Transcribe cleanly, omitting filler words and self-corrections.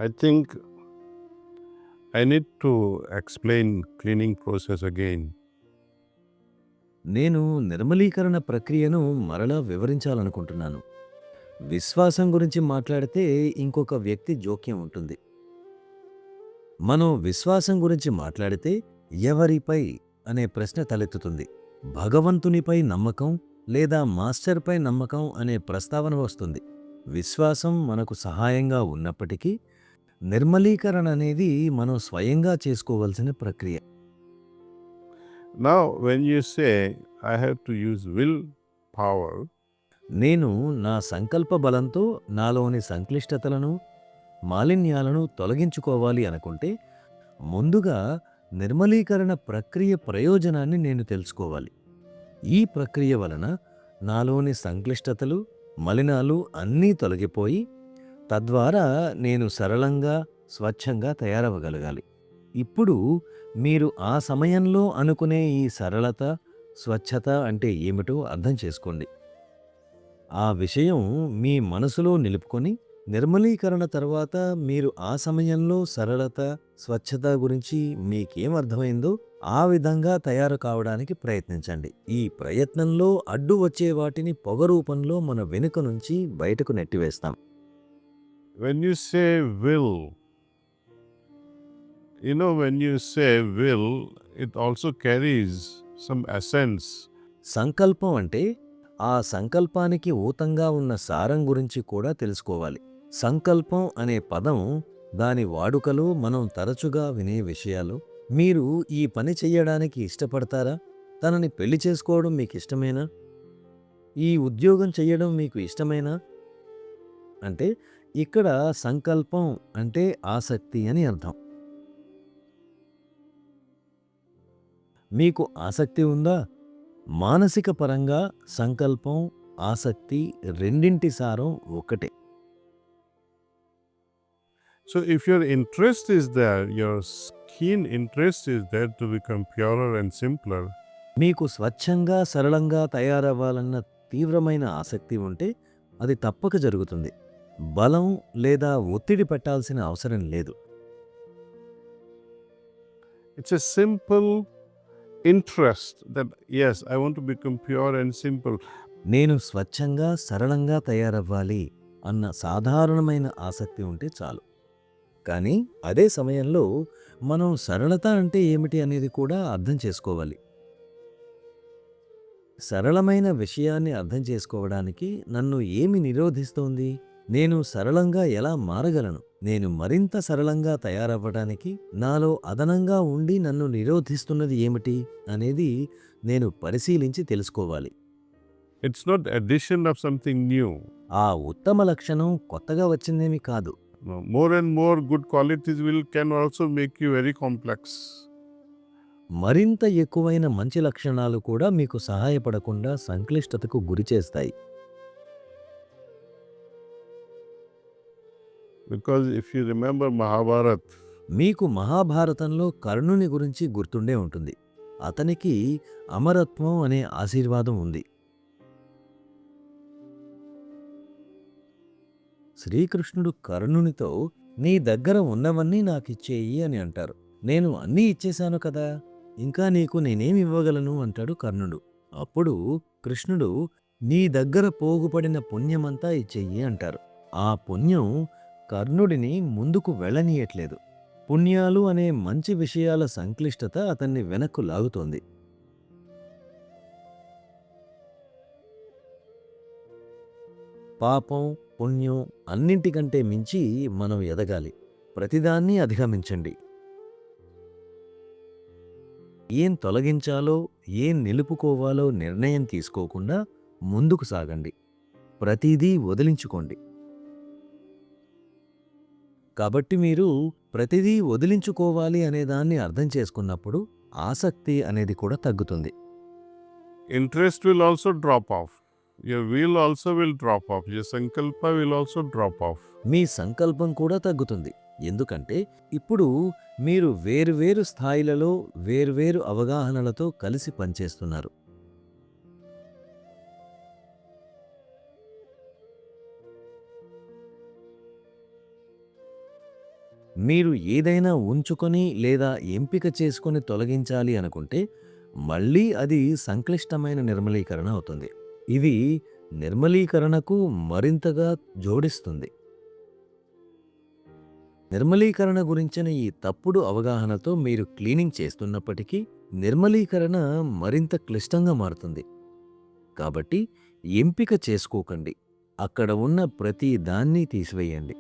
I think I need to explain cleaning process again. నేను నిర్మలీకరణ ప్రక్రియను మరలా వివరించాలనుకుంటున్నాను. విశ్వాసం గురించి మాట్లాడితే ఇంకొక వ్యక్తి జోక్యం ఉంటుంది. మనం విశ్వాసం గురించి మాట్లాడితే ఎవరిపై అనే ప్రశ్న తలెత్తుతుంది. భగవంతునిపై నమ్మకం లేదా మాస్టర్పై నమ్మకం అనే ప్రస్తావన వస్తుంది. విశ్వాసం మనకు సహాయంగా ఉన్నప్పటికీ నిర్మలీకరణ అనేది మనం స్వయంగా చేసుకోవలసిన ప్రక్రియ. Now, when you say I have to use willpower, నేను నా సంకల్ప బలంతో నాలోని సంక్లిష్టతలను, మాలిన్యాలను తొలగించుకోవాలి అనుకుంటే ముందుగా నిర్మలీకరణ ప్రక్రియ ప్రయోజనాన్ని నేను తెలుసుకోవాలి. ఈ ప్రక్రియ వలన నాలోని సంక్లిష్టతలు, మలినాలు అన్నీ తొలగిపోయి తద్వారా నేను సరళంగా, స్వచ్ఛంగా తయారవ్వగలగాలి. ఇప్పుడు మీరు ఆ సమయంలో అనుకునే ఈ సరళత, స్వచ్ఛత అంటే ఏమిటో అర్థం చేసుకోండి. ఆ విషయం మీ మనసులో నిలుపుకొని నిర్మలీకరణ తర్వాత మీరు ఆ సమయంలో సరళత, స్వచ్ఛత గురించి మీకేం అర్థమైందో ఆ విధంగా తయారు కావడానికి ప్రయత్నించండి. ఈ ప్రయత్నంలో అడ్డు వచ్చే వాటిని పొగ రూపంలో మన వెనుక నుంచి బయటకు నెట్టివేస్తాం. when you say will, when you say will, it also carries some essence. సంకల్పం అంటే ఆ సంకల్పానికి ఊతంగా ఉన్న సారం గురించి కూడా తెలుసుకోవాలి. సంకల్పం అనే పదం, దాని వాడుకలో మనం తరచుగా వినే విషయాలు. మీరు ఈ పని చెయ్యడానికి ఇష్టపడతారా? తనని పెళ్లి చేసుకోవడం మీకిష్టమేనా? ఈ ఉద్యోగం చెయ్యడం మీకు ఇష్టమేనా? అంటే ఇక్కడ సంకల్పం అంటే ఆసక్తి అని అర్థం. మీకు ఆసక్తి ఉందా? మానసిక పరంగా సంకల్పం, ఆసక్తి రెండింటి సారం ఒకటే. So if your interest is there, your keen interest is there to become purer and simpler, మీకు స్వచ్ఛంగా, సరళంగా తయారవ్వాలన్న తీవ్రమైన ఆసక్తి ఉంటే అది తప్పక జరుగుతుంది. బలం లేదా ఒత్తిడి పెట్టాల్సిన అవసరం లేదు. it's a simple interest that yes, I want to become pure and simple. నేను స్వచ్ఛంగా, సరళంగా తయారవ్వాలి అన్న సాధారణమైన ఆసక్తి ఉంటే చాలు. కానీ అదే సమయంలో మనం సరళత అంటే ఏమిటి అనేది కూడా అర్థం చేసుకోవాలి. సరళమైన విషయాన్ని అర్థం చేసుకోవడానికి నన్ను ఏమి నిరోధిస్తోంది? నేను సరళంగా ఎలా మారగలను? నేను మరింత సరళంగా తయారవ్వడానికి నాలో అదనంగా ఉండి నన్ను నిరోధిస్తున్నది ఏమిటి అనేది నేను పరిశీలించి తెలుసుకోవాలి. It's not addition of something new. ఆ ఉత్తమ లక్షణం కొత్తగా వచ్చిందేమీ కాదు. No, more and more good qualities can also make you very complex. మరింత ఎక్కువైన మంచి లక్షణాలు కూడా మీకు సహాయపడకుండా సంక్లిష్టతకు గురిచేస్తాయి. Because if you remember Mahabharata, మీకు మహాభారతంలో కర్ణుని గురించి గుర్తుండే ఉంటుంది. అతనికి అమరత్వం అనే ఆశీర్వాదం ఉంది. శ్రీకృష్ణుడు కర్ణునితో నీ దగ్గర ఉన్నవన్నీ నాకిచ్చేయి అని అంటారు. నేను అన్నీ ఇచ్చేశాను కదా, ఇంకా నీకు నేనేమి ఇవ్వగలను అంటాడు కర్ణుడు. అప్పుడు కృష్ణుడు నీ దగ్గర పోగుపడిన పుణ్యమంతా ఇచ్చేయి అంటారు. ఆ పుణ్యం కర్ణుడిని ముందుకు వెళ్ళనీయట్లేదు. పుణ్యాలు అనే మంచి విషయాల సంక్లిష్టత అతన్ని వెనక్కు లాగుతోంది. పాపం, పుణ్యం అన్నింటికంటే మించి మనం ఎదగాలి. ప్రతిదాన్ని అధిగమించండి. ఏం తొలగించాలో, ఏం నిలుపుకోవాలో నిర్ణయం తీసుకోకుండా ముందుకు సాగండి. ప్రతిదీ వదిలించుకోండి. కాబట్టి మీరు ప్రతిదీ వదిలించుకోవాలి అనేదాన్ని అర్థం చేసుకున్నప్పుడు ఆసక్తి అనేది కూడా తగ్గుతుంది. interest will also drop off. Your will also will drop off. Your sankalpa will also drop off. మీ సంకల్పం కూడా తగ్గుతుంది. ఎందుకంటే ఇప్పుడు మీరు వేరువేరు స్థాయిలలో వేర్వేరు అవగాహనలతో కలిసి పనిచేస్తున్నారు. మీరు ఏదైనా ఉంచుకొని లేదా ఎంపిక చేసుకొని తొలగించాలి అనుకుంటే మళ్ళీ అది సంక్లిష్టమైన నిర్మలీకరణ అవుతుంది. ఇది నిర్మలీకరణకు మరింతగా జోడిస్తుంది. నిర్మలీకరణ గురించిన ఈ తప్పుడు అవగాహనతో మీరు క్లీనింగ్ చేస్తున్నప్పటికీ నిర్మలీకరణ మరింత క్లిష్టంగా మారుతుంది. కాబట్టి ఎంపిక చేసుకోకండి. అక్కడ ఉన్న ప్రతి దాన్ని తీసివేయండి.